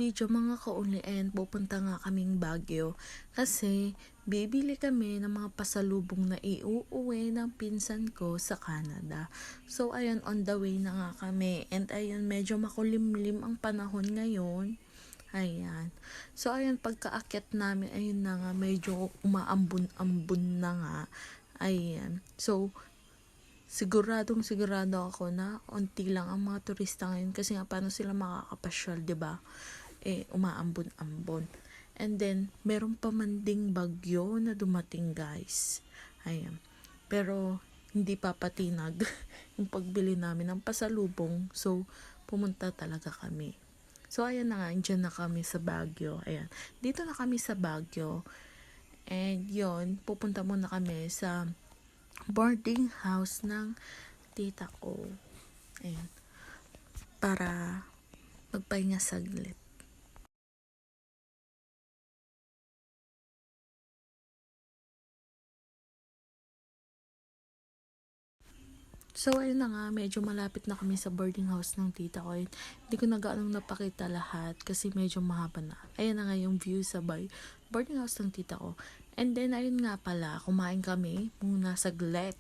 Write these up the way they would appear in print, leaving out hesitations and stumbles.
video mga kaunli, and pupunta nga kaming Baguio kasi bibili kami ng mga pasalubong na iuuwi ng pinsan ko sa Canada. So ayun, on the way na nga kami, and ayun, medyo makulimlim ang panahon ngayon. Ayan. So ayun, pagkaakyat namin, ayun na nga, medyo umaambon-ambon na nga. Ayan. So sigurado ako na onti lang ang mga turista ngayon kasi nga paano sila makakapasyal, 'di ba? Umaambon-ambon. And then meron pa man ding bagyo na dumating, guys. Ayan. Pero hindi pa patinag yung pagbili namin ng pasalubong. So pumunta talaga kami. So ayan na nga, andyan na kami sa Baguio. Ayan. Dito na kami sa Baguio. And yon, pupunta muna kami sa boarding house ng tita ko. Ayan. Para magpahinga saglit. So ayun na nga, medyo malapit na kami sa boarding house ng tita ko. Hindi ko na gaanong napakita lahat kasi medyo mahaba na. Ayan na nga yung view sa boarding house ng tita ko. And then ayun nga pala, kumain kami muna saglit.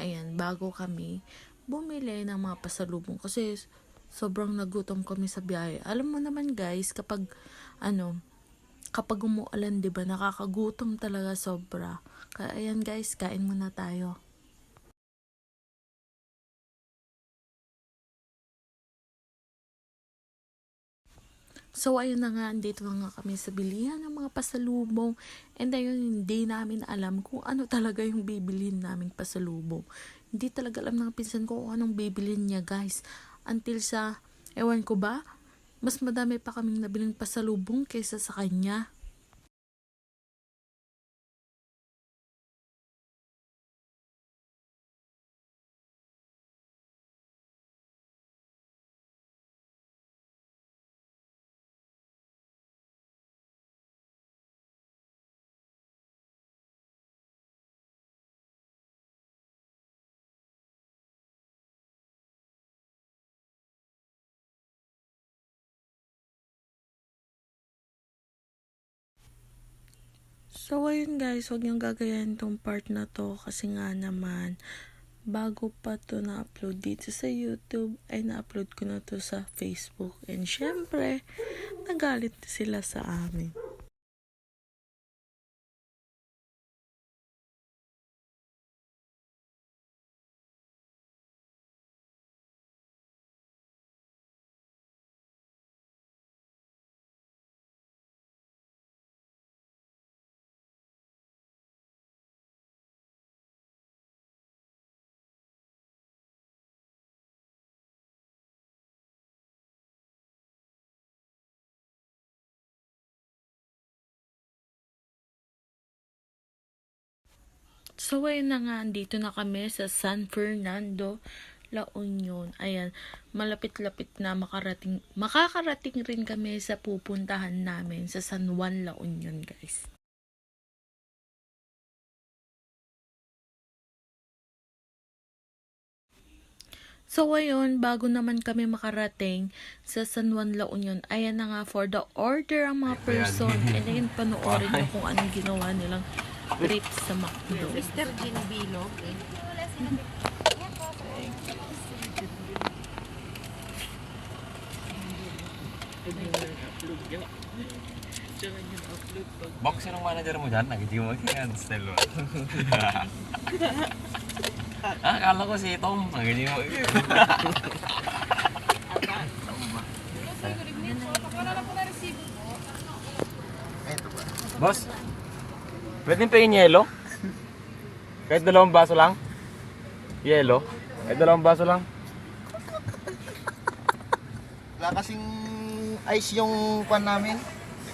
Ayan, bago kami bumili ng mga pasalubong kasi sobrang nagutom kami sa biyahe. Alam mo naman, guys, kapag umuulan, 'di ba, nakakagutom talaga sobra. Kaya ayan, guys, kain muna tayo. So, ayun na nga, andito na nga kami sa bilihan ng mga pasalubong. And ayun, hindi namin alam kung ano talaga yung bibilhin naming pasalubong. Hindi talaga alam ng pinsan ko kung anong bibilhin niya, guys. Until sa, ewan ko ba, mas madami pa kaming nabiling pasalubong kaysa sa kanya. So, ayun guys, huwag niyong gagayahin tong part na to kasi nga naman, bago pa to na-upload dito sa YouTube, ay na-upload ko na to sa Facebook. And syempre, nagalit sila sa amin. So, ayun na nga, andito na kami sa San Fernando, La Union. Ayan, malapit-lapit na makakarating rin kami sa pupuntahan namin sa San Juan, La Union, guys. So, ayun, bago naman kami makarating sa San Juan, La Union, ayan na nga, for the order ang mga person. And ayun, panoorin nyo kung anong ginawa nilang trip sa McDo. Mr. Gin Bilog. Box, sinong manager mo dyan? Nag-gym mo yan, style mo. Akala ko si Tom. Nag-gym mo. Boss, pwede pahingin yelo? Kahit 2 baso lang? Yelo? Kahit 2 baso lang? Wala kasing ice yung pan namin.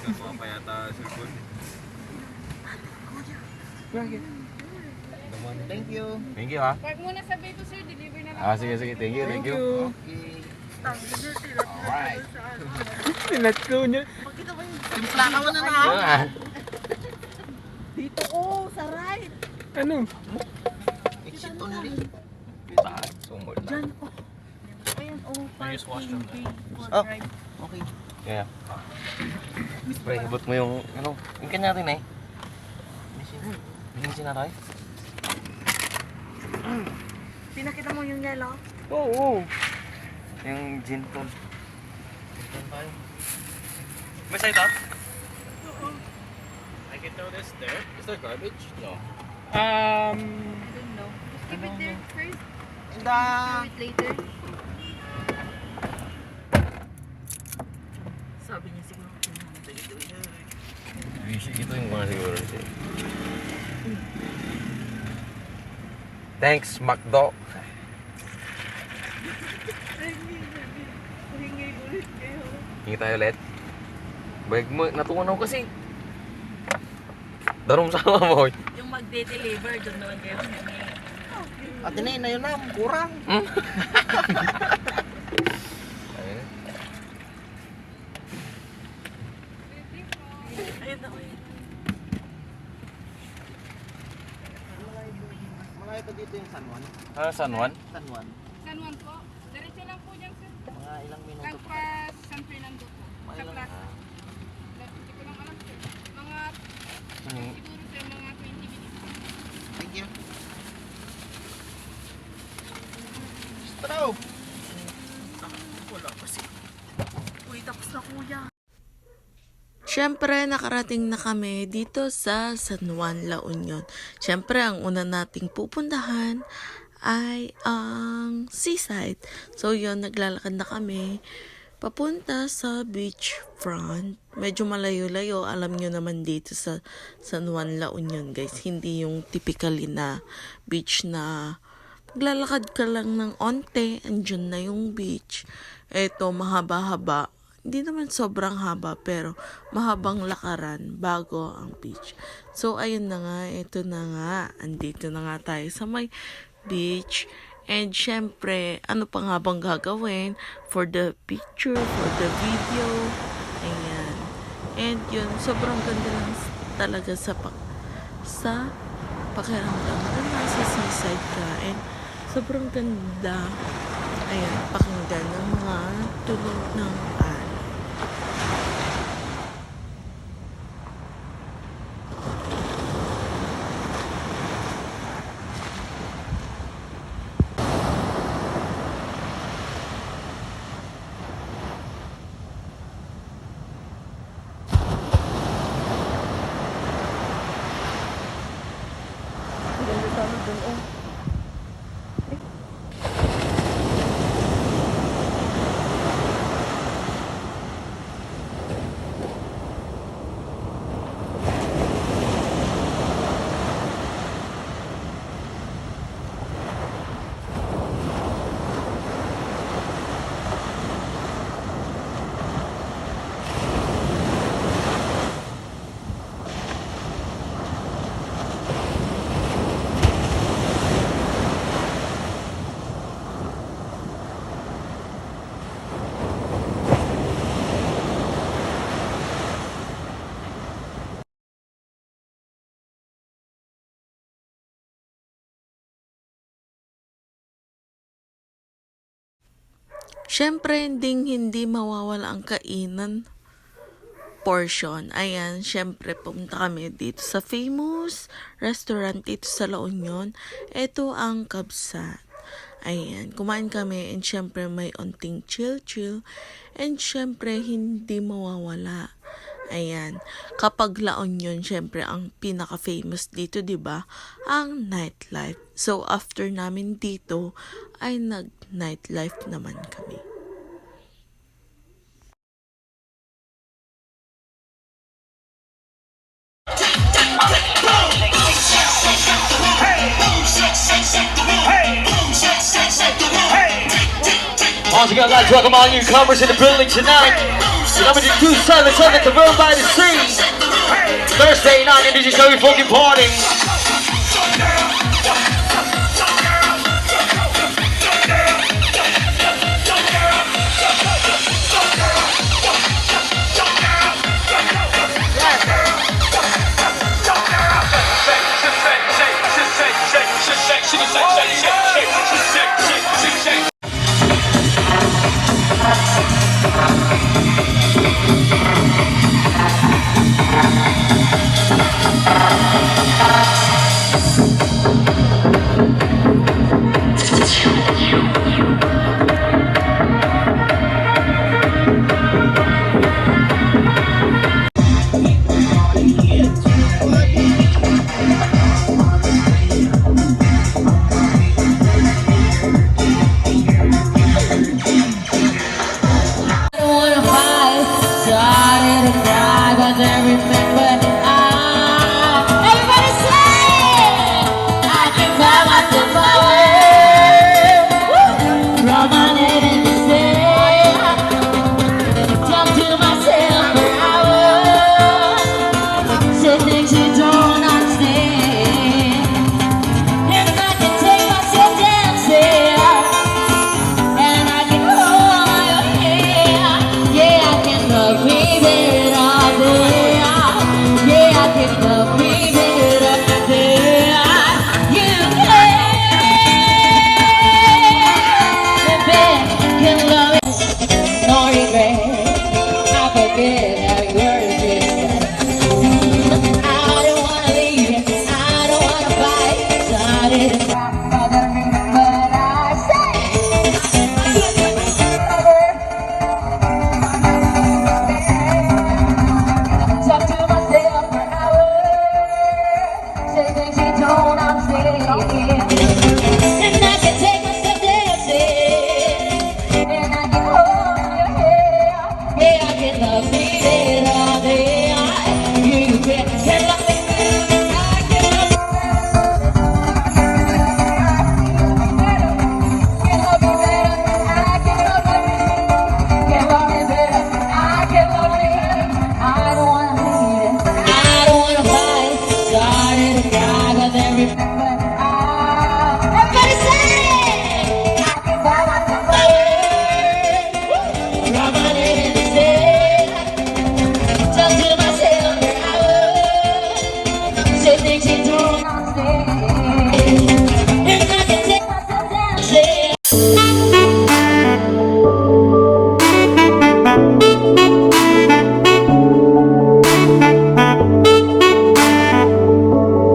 Ikaw pa yata cellphone. Thank you. Thank you, ha? Park muna sa Beto, sir. Deliver na lang. Sige. Thank you. Okay. Alright. Sinatko niya. Timpla ka muna na. Ah. Dito, oh, sa right. Ano? Exit only. Sumol na. Diyan, oh. Ayan, oh, parking bay for Oh. drive. Okay. Yeah. Pre, ibot mo yung, ano, yung kanya natin eh. Binisin na tayo. Pinakita mo yung yellow? Oo. Yung gin tol. Gin tayo. May sa ito? I can throw this there. Is there garbage? No. I don't know. Just keep it there first. Throw it later. Sabi niya siguro. Ito yung mga siguro. Thanks, McDo. Hingi tayo ulit. Bayag mo, natunaw kasi. Darong sama mo. Yung magde-deliver, doon naman kayo humingi. At na yun na, kurang. Ayun na, ayun. Malayo pa dito yung San Juan. Ah, San Juan? San Juan. San Juan po. Diretso lang po dyan, sir. Mga ilang minuto pa. Lagpas San Fernando po. Mga Sa ilang... plaza. Hindi ko lang alam, sir. Mga, siguro, sir, mga 20 minutes. Thank you. Straw! Uy, tapos na kuya. Siyempre, nakarating na kami dito sa San Juan, La Union. Siyempre, ang una nating pupuntahan ay ang seaside. So, yun, naglalakad na kami papunta sa beachfront. Medyo malayo-layo. Alam nyo naman dito sa San Juan, La Union, guys. Hindi yung typically na beach na maglalakad ka lang ng onte, andyan na yung beach. Eto, mahaba-haba. Hindi naman sobrang haba, pero mahabang lakaran bago ang beach. So, ayun na nga, ito na nga. Andito na nga tayo sa may beach. And, syempre, ano pa nga bang gagawin for the picture, for the video. Ayan. And, yun, sobrang ganda lang talaga sa pakiramdam na nasa seaside ka. And, sobrang ganda. Ayan, pakinggan ng mga tunog ng alon. Siyempre, hindi mawawala ang kainan portion. Ayan, siyempre, pumunta kami dito sa famous restaurant dito sa La Union. Ito ang Kabsat. Ayan, kumain kami and siyempre may onting chill. And siyempre, hindi mawawala. Ayan, kapag La Union, siyempre, ang pinaka-famous dito, diba? Ang nightlife. So, after namin dito, ay nag-nightlife naman kami. Once again, I'd like to welcome all newcomers in the building tonight. Number 277 to Room by the Sea. Thursday night, and this is how we fucking party. things you don't understand. And I can take myself dancing, and I can hold your hand. Yeah, I can love me better day. Yeah, I can love me better day. You can love me, no regret. I forget how yours is. I don't wanna leave, I don't wanna fight. Started to cry, but I say, talk to myself for hours, say things you don't understand. And I can take myself dancing, and I can hold your hand. Yeah, I can love me better than you can love me. I can love me better. Can love me better. I can love me. Can love me better. I can love me. I don't wanna leave it. I don't wanna fight. Started to cry, but then remember. Everybody say it. I can buy myself a word. Rub my head in the sand. Talk to myself for hours. Say things you don't understand.